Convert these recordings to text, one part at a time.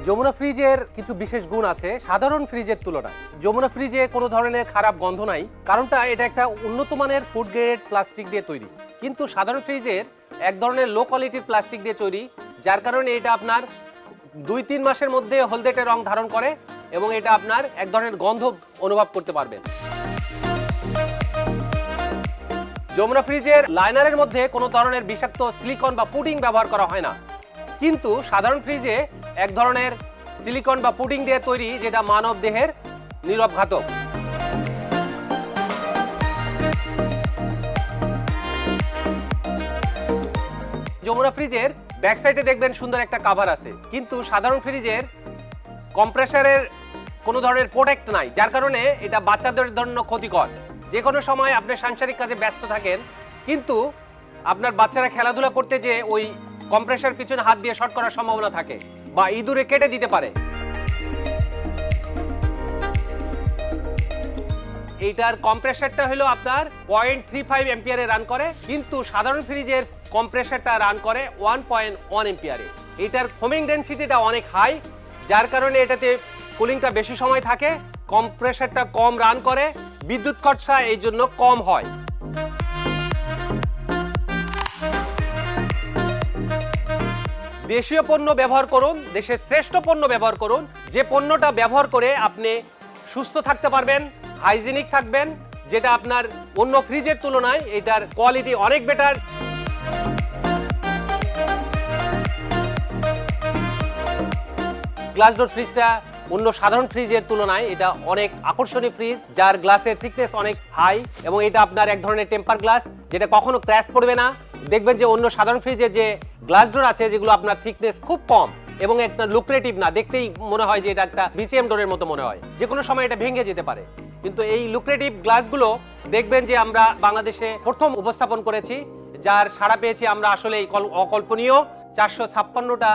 যমুনা ফ্রিজের কিছু বিশেষ গুণ আছে সাধারণ ফ্রিজের তুলনায়। যমুনা ফ্রিজে কোনো ধরনের খারাপ গন্ধ নাই, কারণটা এটা একটা উন্নত মানের ফুড গ্রেড প্লাস্টিক দিয়ে তৈরি। কিন্তু সাধারণ ফ্রিজের এক ধরনের লো কোয়ালিটির প্লাস্টিক দিয়ে তৈরি, যার কারণে এটা আপনার 2-3 মাসের মধ্যে হলদেটে রং ধারণ করে এবং এটা আপনার এক ধরনের গন্ধ অনুভব করতে পারবেন। যমুনা ফ্রিজের লাইনারের মধ্যে কোনো ধরনের বিষাক্ত সিলিকন বা পুডিং ব্যবহার করা হয় না, কিন্তু সাধারণ ফ্রিজে এক ধরনের সিলিকন বা পুডিং দিয়ে তৈরি, যেটা মানব দেহের নীরব ঘাতক। যমুনা ফ্রিজের ব্যাক সাইডে দেখবেন সুন্দর একটা কভার আছে, কিন্তু সাধারণ ফ্রিজের কম্প্রেসারের কোনো ধরনের প্রোটেক্ট নাই, যার কারণে এটা বাচ্চাদের জন্য ক্ষতিকর। যে কোনো সময় আপনি সাংসারিক কাজে ব্যস্ত থাকেন, কিন্তু আপনার বাচ্চারা খেলাধুলা করতে যে ওই কম্প্রেসার পিছনে হাত দিয়ে শর্ট করার সম্ভাবনা থাকে বা ইঁদুরে কেটে দিতে পারে। এইটার কম্প্রেসারটা হলো আপনার 0.35 এম্পিয়ারে রান করে, কিন্তু সাধারণ ফ্রিজের কম্প্রেসারটা রান করে 1.1 এম্পিয়ারে। এটার ফোমিং ডেনসিটিটা অনেক হাই, যার কারণে এটাতে কুলিংটা বেশি সময় থাকে, কম্প্রেসারটা কম রান করে, বিদ্যুৎ খরচা এই জন্য কম হয়। দেশীয় পণ্য ব্যবহার করুন, দেশের শ্রেষ্ঠ পণ্য ব্যবহার করুন, যে পণ্যটা ব্যবহার করে আপনি সুস্থ থাকতে পারবেন, হাইজিনিক থাকবেন, যেটা আপনার অন্য ফ্রিজের তুলনায় এটার কোয়ালিটি অনেক বেটার। গ্লাস ডোর ফ্রিজটা অন্য সাধারণ ফ্রিজের তুলনায় এটা অনেক আকর্ষণীয় ফ্রিজ, যার গ্লাসের থিকনেস অনেক হাই এবং এটা আপনার এক ধরনের টেম্পার গ্লাস, যেটা কখনো ক্র্যাশ পড়বে না। দেখবেন যে অন্য সাধারণ ফ্রিজে যে গ্লাস ডোর আছে, যেগুলো আপনার থিকনেস খুব কম এবং একটা লুক্রেটিভ না, দেখতেই মনে হয় যে এটা একটা ভিসিএম ডোরের মতো মনে হয়, যে কোনো সময় এটা ভেঙে যেতে পারে। কিন্তু এই লুক্রেটিভ গ্লাসগুলো দেখবেন যে আমরা বাংলাদেশে প্রথম উপস্থাপন করেছি, যার সাড়া পেয়েছি আমরা আসলে অকল্পনীয়। 456টা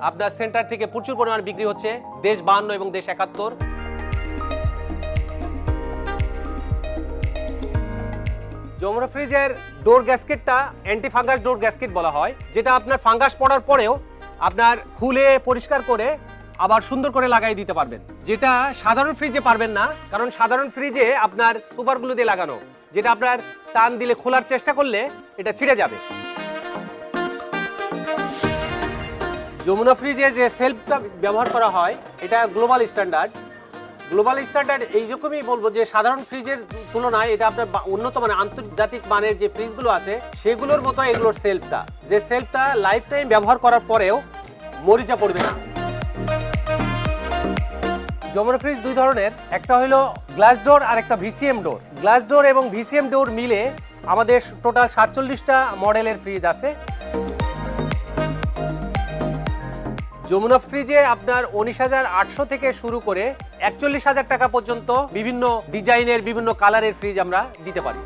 আপনার সেন্টার থেকে প্রচুর পরিমাণ বিক্রি হচ্ছে, দেশ 52 এবং দেশ 71। যমুনা ফ্রিজের ডোর গ্যাসকেটটা অ্যান্টি ফাঙ্গাস ডোর গ্যাসকেট বলা হয়, যেটা আপনার ফাঙ্গাস পড়ার পরেও আপনার খুলে পরিষ্কার করে আবার সুন্দর করে লাগাই দিতে পারবেন, যেটা সাধারণ ফ্রিজে পারবেন না, কারণ সাধারণ ফ্রিজে আপনার সুপারগুলো দিয়ে লাগানো, যেটা আপনার টান দিলে খোলার চেষ্টা করলে এটা ছিঁড়ে যাবে। যমুনা ফ্রিজে যে সেলফটা ব্যবহার করা হয় এটা গ্লোবাল স্ট্যান্ডার্ড। গ্লোবাল স্ট্যান্ডার্ড এইরকমই বলবো যে সাধারণ ফ্রিজের তুলনায় এটা আপনার উন্নত মানের আন্তর্জাতিক মানের যে ফ্রিজগুলো আছে সেগুলোর মতো এগুলোর সেলফটা, যে সেলফটা লাইফ টাইম ব্যবহার করার পরেও মরিচা পড়বে না। যমুনা ফ্রিজ দুই ধরনের, একটা হলো গ্লাস ডোর আর একটা ভিসিএম ডোর। গ্লাস ডোর এবং ভিসিএম ডোর মিলে আমাদের টোটাল 47টা মডেলের ফ্রিজ আছে। যমুনা ফ্রিজে আপনার 19,800 থেকে শুরু করে 41,000 টাকা পর্যন্ত বিভিন্ন ডিজাইনের বিভিন্ন কালারের ফ্রিজ আমরা দিতে পারি।